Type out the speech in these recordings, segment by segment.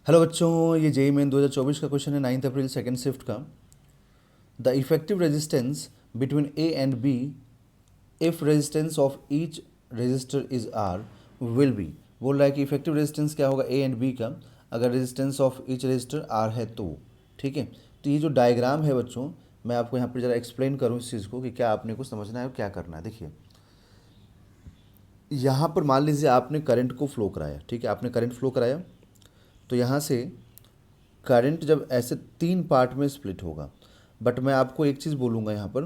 Hello बच्चों, ये JEE main 2024 का क्वेश्चन है 9 अप्रैल सेकंड शिफ्ट का। The effective resistance between A and B if resistance of each resistor is R will be. बोल रहा है कि इफेक्टिव रेजिस्टेंस क्या होगा ए एंड बी का अगर resistance of each resistor R है तो। ठीक है, तो ये जो डायग्राम है बच्चों, मैं आपको यहाँ पर ज़रा एक्सप्लेन करूँ इस चीज़ को कि क्या आपने को समझना है और क्या करना है। देखिए, यहाँ पर मान लीजिए आपने करंट को फ्लो कराया। ठीक है, आपने करंट फ्लो कराया तो यहाँ से करंट जब ऐसे तीन पार्ट में स्प्लिट होगा, बट मैं आपको एक चीज़ बोलूँगा यहाँ पर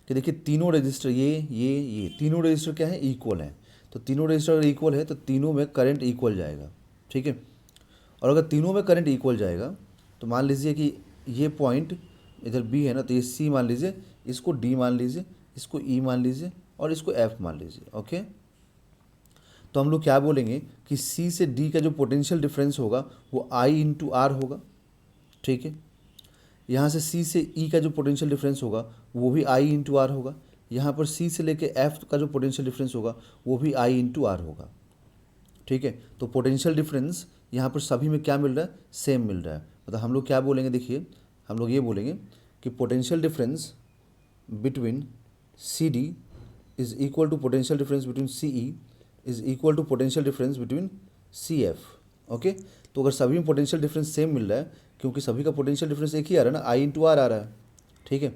कि देखिए तीनों रजिस्टर ये तीनों रजिस्टर क्या है, इक्वल हैं। तो तीनों रजिस्टर अगर इक्वल है तो तीनों में करंट इक्वल जाएगा। ठीक है, और अगर तीनों में करंट इक्वल जाएगा तो मान लीजिए कि ये पॉइंट इधर बी है ना, तो ये सी मान लीजिए, इसको डी मान लीजिए, इसको ई मान लीजिए और इसको एफ मान लीजिए। ओके, तो हम लोग क्या बोलेंगे कि सी से डी का जो पोटेंशियल डिफरेंस होगा वो आई इंटू आर होगा। ठीक है, यहाँ से सी से ई का जो पोटेंशियल डिफरेंस होगा वो भी आई इंटू आर होगा। यहाँ पर सी से लेके एफ का जो पोटेंशियल डिफरेंस होगा वो भी आई इंटू आर होगा। ठीक है, तो पोटेंशियल डिफरेंस यहाँ पर सभी में क्या मिल रहा है, सेम मिल रहा है। मतलब हम लोग क्या बोलेंगे, देखिए हम लोग ये बोलेंगे कि potential difference between C D is equal to potential difference between C E is equal to potential difference between C F. Okay, तो अगर सभी में पोटेंशियल डिफरेंस सेम मिल रहा है, क्योंकि सभी का पोटेंशियल डिफरेंस एक ही आ रहा है ना, आई इंटू आर आ रहा है। ठीक है,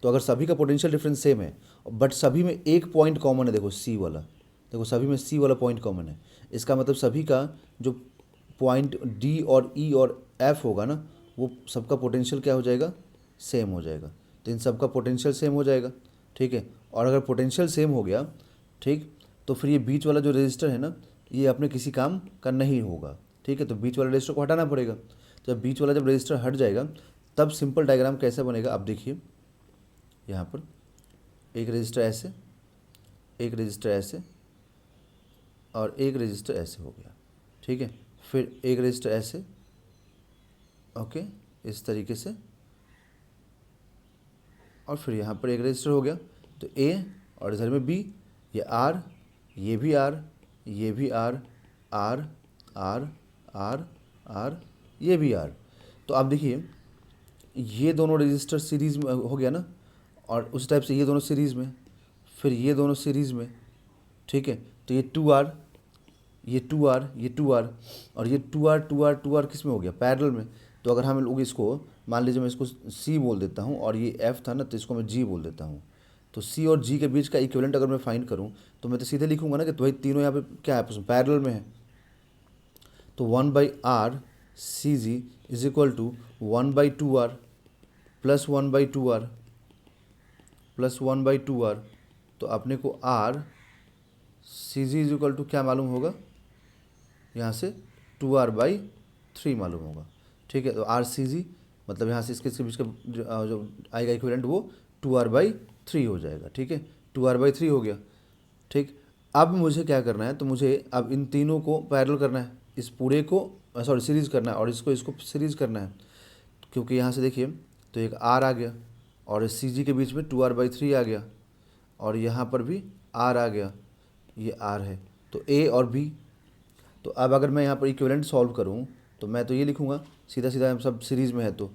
तो अगर सभी का पोटेंशियल डिफरेंस सेम है बट सभी में एक पॉइंट कॉमन है, देखो सी वाला, देखो सभी में सी वाला पॉइंट कॉमन है, इसका मतलब सभी का जो पॉइंट डी और ई और एफ होगा ना, वो सबका पोटेंशियल क्या हो जाएगा, सेम हो जाएगा। तो इन सबका पोटेंशियल सेम हो जाएगा। ठीक है, और अगर पोटेंशियल सेम हो गया, ठीक, तो फिर ये बीच वाला जो रजिस्टर है ना, ये अपने किसी काम का नहीं होगा। ठीक है, तो बीच वाला रजिस्टर को हटाना पड़ेगा। जब बीच वाला जब रजिस्टर हट जाएगा तब सिंपल डायग्राम कैसे बनेगा, आप देखिए यहाँ पर एक रजिस्टर ऐसे, एक रजिस्टर ऐसे और एक रजिस्टर ऐसे हो गया। ठीक है, फिर एक रजिस्टर ऐसे, ओके, इस तरीके से, और फिर यहाँ पर एक रजिस्टर हो गया। तो ए और इधर में बी, ये आर, ये भी आर, ये भी R, R R R R, ये भी आर। तो आप देखिए ये दोनों रजिस्टर सीरीज़ में हो गया ना, और उस टाइप से ये दोनों सीरीज़ में, फिर ये दोनों सीरीज़ में। ठीक है, तो ये टू आर, ये टू आर, ये टू आर, और ये two R two R two R किस में हो गया, पैरेलल में। तो अगर हम लोग इसको मान लीजिए मैं इसको सी बोल देता हूँ और ये एफ था ना, तो इसको मैं जी बोल देता हूँ। तो सी और जी के बीच का इक्विवेलेंट अगर मैं फाइंड करूँ तो मैं तो सीधे लिखूंगा ना कि तो भाई तीनों यहाँ पे क्या है, आपस में पैरेलल में है। तो 1/r C G is equal to 1/2r plus 1/2r plus 1/2r। तो अपने को R C G is equal to क्या मालूम होगा, यहाँ से 2r/3 मालूम होगा। ठीक है, तो आर सी जी मतलब यहाँ से इसके बीच का जो आएगा इक्विवेलेंट वो 2r/3 हो जाएगा। ठीक है, 2r/3 हो गया। ठीक, अब मुझे क्या करना है, तो मुझे अब इन तीनों को पैरेलल करना है, इस पूरे को सॉरी सीरीज़ करना है और इसको इसको सीरीज़ करना है। क्योंकि यहाँ से देखिए तो एक आर आ गया और सी जी के बीच में 2r/3 आ गया और यहाँ पर भी आर आ गया, ये आर है। तो ए और बी, तो अब अगर मैं यहाँ पर इक्विवेलेंट सॉल्व करूँ तो मैं तो ये लिखूँगा सीधा सीधा, सब सीरीज़ में है तो,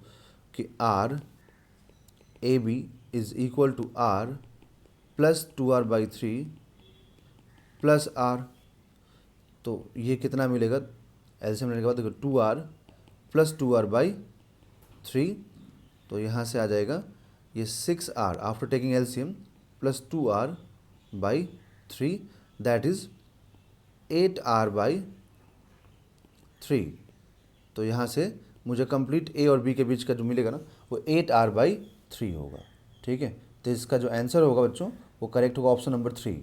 कि R A B is equal to R plus 2r/3 plus R. तो ये कितना मिलेगा, एलसीएम लेने के बाद देखो 2r प्लस 2r/3, तो यहाँ से आ जाएगा ये 6r after taking LCM plus 2r/3, that is 8r/3। तो यहाँ से मुझे कंप्लीट ए और बी के बीच का जो मिलेगा ना वो 8r/3 होगा। ठीक है, तो इसका जो आंसर होगा बच्चों वो करेक्ट होगा ऑप्शन नंबर 3।